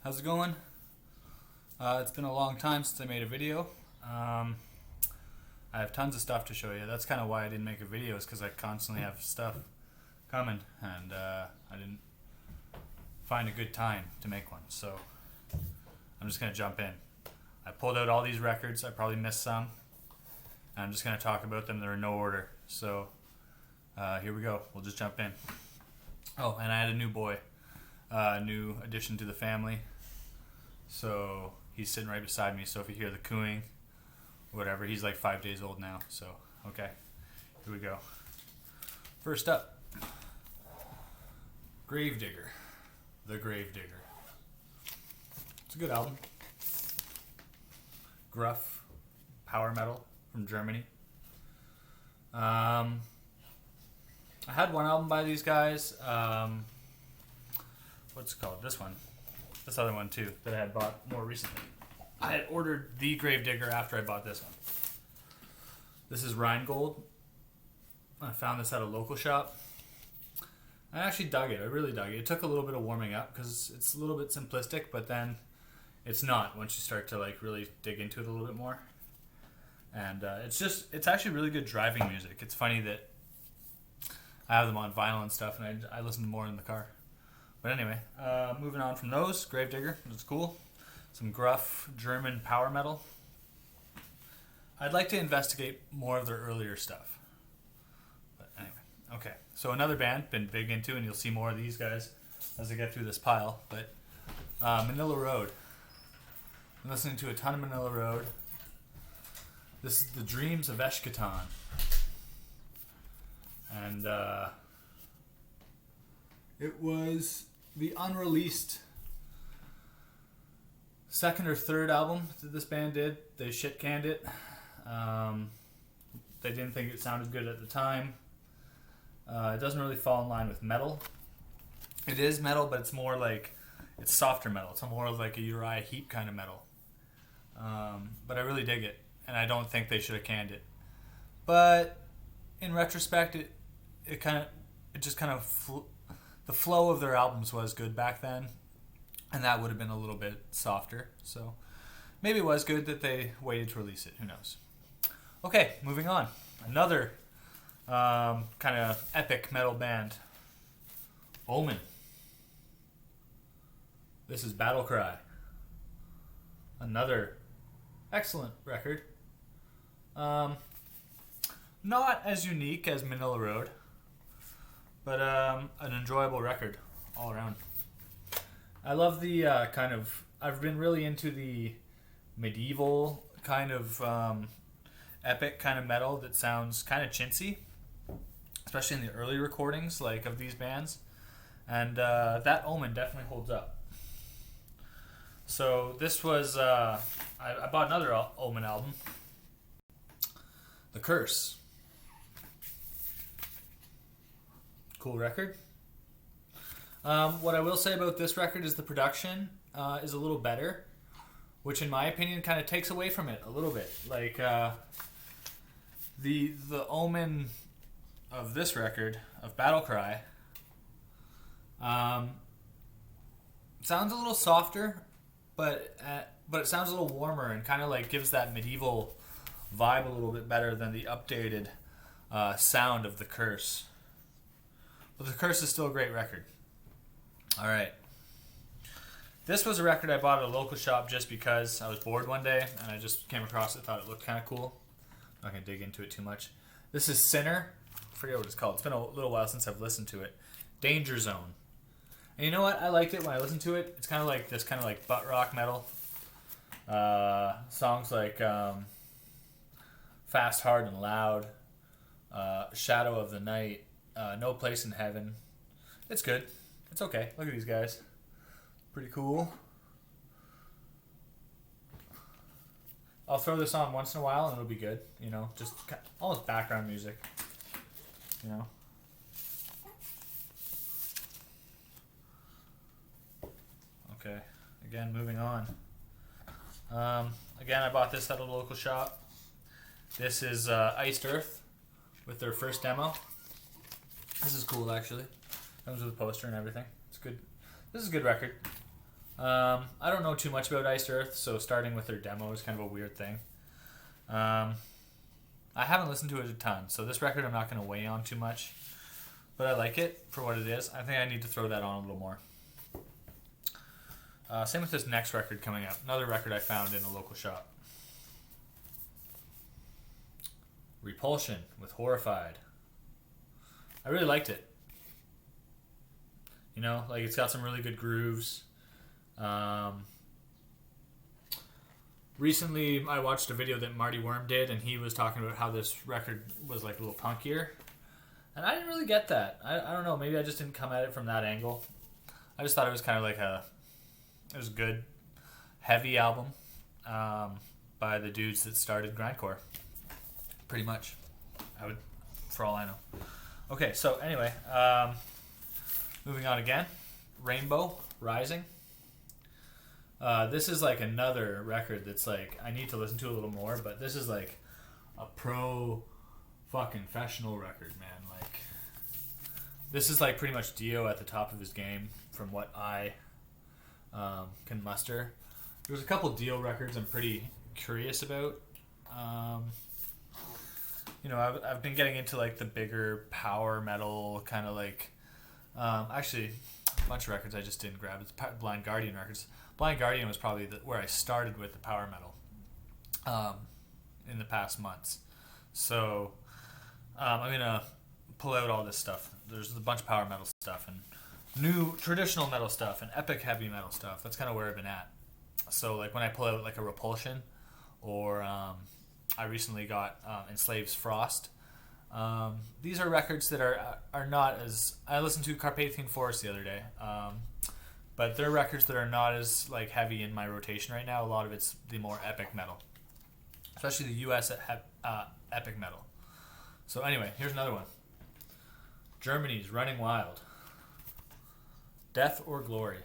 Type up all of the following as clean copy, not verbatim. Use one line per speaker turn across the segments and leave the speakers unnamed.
How's it going? It's been a long time since I made a video. I have tons of stuff to show you. That's kind of why I didn't make a video, is because I constantly have stuff coming, and I didn't find a good time to make one. So I'm just going to jump in. I pulled out all these records. I probably missed some. And I'm just going to talk about them. They're in no order. So here we go. We'll just jump in. Oh, and I had a new boy. New addition to the family. So he's sitting right beside me. So if you hear the cooing, whatever, he's like 5 days old now. So, okay. Here we go. First up, Gravedigger. The Gravedigger. It's a good album. Gruff power metal from Germany. I had one album by these guys. What's it called? This one. This other one too that I had bought more recently. I had ordered the Gravedigger after I bought this one. This is Rheingold. I found this at a local shop. I actually dug it. I really dug it. It took a little bit of warming up because it's a little bit simplistic, but then it's not once you start to like really dig into it a little bit more. And it's actually really good driving music. It's funny that I have them on vinyl and stuff, and I listen to more in the car. But anyway, moving on from those, Gravedigger, that's cool. Some gruff German power metal. I'd like to investigate more of their earlier stuff. But anyway, okay. So another band, been big into, and you'll see more of these guys as I get through this pile. But Manila Road. I'm listening to a ton of Manila Road. This is The Dreams of Eshkatan. And it was the unreleased second or third album that this band did. They shit canned it. They didn't think it sounded good at the time. It doesn't really fall in line with metal. It is metal, but it's more like, it's softer metal. It's more of like a Uriah Heep kind of metal. But I really dig it, and I don't think they should have canned it. But in retrospect, the flow of their albums was good back then, and that would have been a little bit softer. So maybe it was good that they waited to release it. Who knows? Okay, moving on. Another kind of epic metal band, Ullman. This is Battle Cry. Another excellent record. Not as unique as Manila Road, but an enjoyable record all around. I love the I've been really into the medieval kind of epic kind of metal that sounds kind of chintzy, especially in the early recordings like of these bands, and that Ullman definitely holds up. So this was I bought another Ullman album, The Curse. Cool record. What I will say about this record is the production is a little better, which in my opinion kind of takes away from it a little bit. Like the Ullman of this record, of Battle Cry, sounds a little softer, but it sounds a little warmer and kind of like gives that medieval vibe a little bit better than the updated sound of The Curse. But The Curse is still a great record. Alright. This was a record I bought at a local shop just because I was bored one day and I just came across it, thought it looked kind of cool. I'm not going to dig into it too much. This is Sinner. I forget what it's called. It's been a little while since I've listened to it. Danger Zone. And you know what? I liked it when I listened to it. It's kind of like this kind of like butt rock metal. Songs like Fast, Hard, and Loud. Shadow of the Night. No Place in Heaven. It's good. It's okay. Look at these guys. Pretty cool. I'll throw this on once in a while and it'll be good. You know, just almost background music. You know. Okay. Again, moving on. Again, I bought this at a local shop. This is Iced Earth with their first demo. This is cool, actually. Comes with a poster and everything. It's good. This is a good record. I don't know too much about Iced Earth, so starting with their demo is kind of a weird thing. I haven't listened to it a ton, so this record I'm not going to weigh on too much. But I like it for what it is. I think I need to throw that on a little more. Same with this next record coming out. Another record I found in a local shop. Repulsion with Horrified. I really liked it. You know, like it's got some really good grooves. Recently, I watched a video that Marty Worm did, and he was talking about how this record was like a little punkier. And I didn't really get that. I don't know, maybe I just didn't come at it from that angle. I just thought it was kind of like it was a good, heavy album by the dudes that started grindcore. Pretty much. For all I know. Okay, so anyway, moving on again. Rainbow, Rising. This is like another record that's like, I need to listen to a little more, but this is like a pro fucking professional record, man. Like, this is like pretty much Dio at the top of his game from what I can muster. There's a couple Dio records I'm pretty curious about. You know, I've been getting into like the bigger power metal kind of like, actually a bunch of records I just didn't grab. It's Blind Guardian records. Blind Guardian was probably where I started with the power metal in the past months. So I'm going to pull out all this stuff. There's a bunch of power metal stuff and new traditional metal stuff and epic heavy metal stuff. That's kind of where I've been at. So like when I pull out like a Repulsion or I recently got Enslaved's Frost. These are records that are not as... I listened to Carpathian Forest the other day. But they're records that are not as like heavy in my rotation right now. A lot of it's the more epic metal. Especially the US epic metal. So anyway, here's another one. Germany's Running Wild. Death or Glory.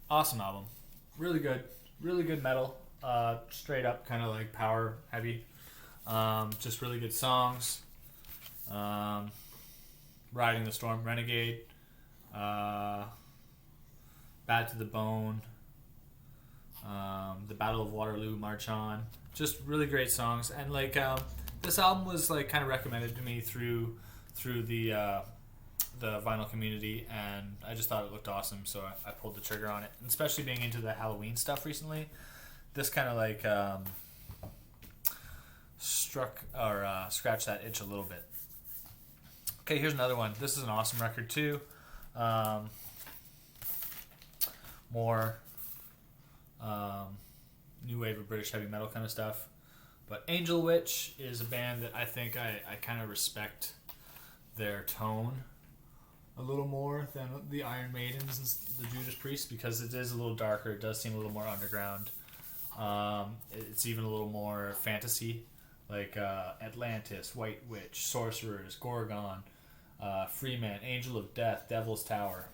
Awesome album. Really good. Really good metal. Straight up kind of like power heavy. Just really good songs. Riding the Storm, Renegade. Bad to the Bone. The Battle of Waterloo, March On. Just really great songs. And like this album was like kind of recommended to me through the vinyl community, and I just thought it looked awesome, so I pulled the trigger on it. And especially being into the Halloween stuff recently, this kind of like scratched that itch a little bit. Okay, here's another one. This is an awesome record too. More new wave of British heavy metal kind of stuff. But Angel Witch is a band that I think I kind of respect their tone a little more than the Iron Maidens and the Judas Priest, because it is a little darker. It does seem a little more underground. It's even a little more fantasy, like Atlantis, White Witch, Sorcerers, Gorgon, Freeman, Angel of Death, Devil's Tower.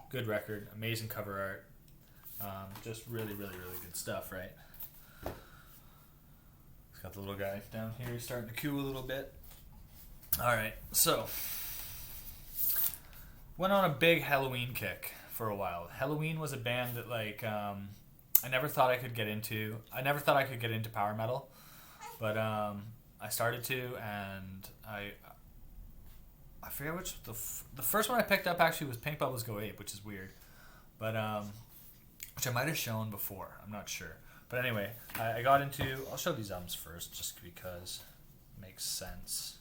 Good record, amazing cover art. Just really, really, really good stuff, right? It's got the little guy down here starting to coo a little bit. Alright, so went on a big Halloween kick for a while. Halloween was a band that like I never thought I could get into. I never thought I could get into power metal, but I started to, and I forget which the first one I picked up actually was Pink Bubbles Go Ape, which is weird, but which I might have shown before. I'm not sure, but anyway, I got into. I'll show these albums first, just because it makes sense.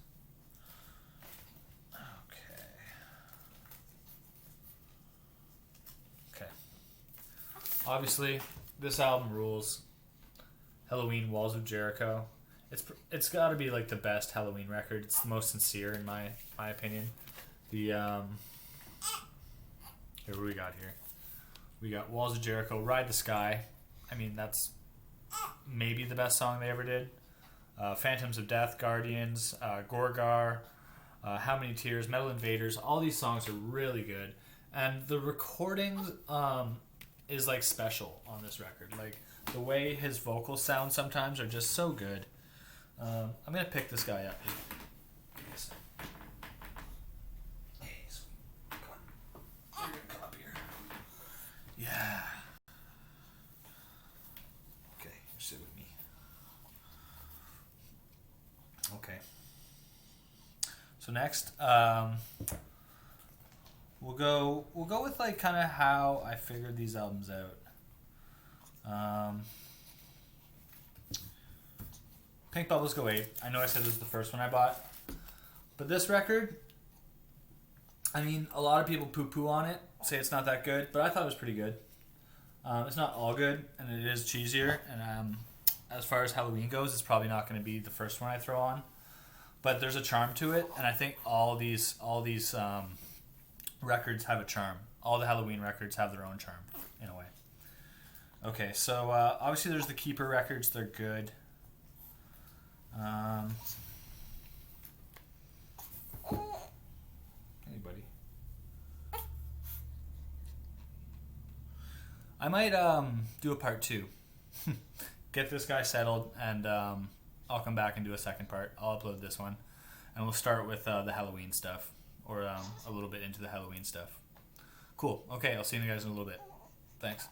Okay. Obviously, this album rules. Halloween, Walls of Jericho. It's got to be like the best Halloween record. It's the most sincere in my opinion. The here, what do we got here? We got Walls of Jericho, Ride the Sky. I mean, that's maybe the best song they ever did. Phantoms of Death, Guardians, Gorgar, How Many Tears, Metal Invaders. All these songs are really good, and the recording is like special on this record. Like the way his vocals sound sometimes are just so good. I'm gonna pick this guy up. Hey, come on. You're gonna come up here. So next, we'll go with like kind of how I figured these albums out. Pink Bubbles Go 8. I know I said this was the first one I bought, but this record, I mean, a lot of people poo-poo on it, say it's not that good, but I thought it was pretty good. It's not all good, and it is cheesier, and as far as Halloween goes, it's probably not going to be the first one I throw on, but there's a charm to it, and I think all these records have a charm. All the Halloween records have their own charm, in a way. Okay, so obviously there's the Keeper records. They're good. Hey, buddy. I might do a part 2. Get this guy settled, and I'll come back and do a second part. I'll upload this one, and we'll start with the Halloween stuff, or a little bit into the Halloween stuff. Cool. Okay, I'll see you guys in a little bit. Thanks.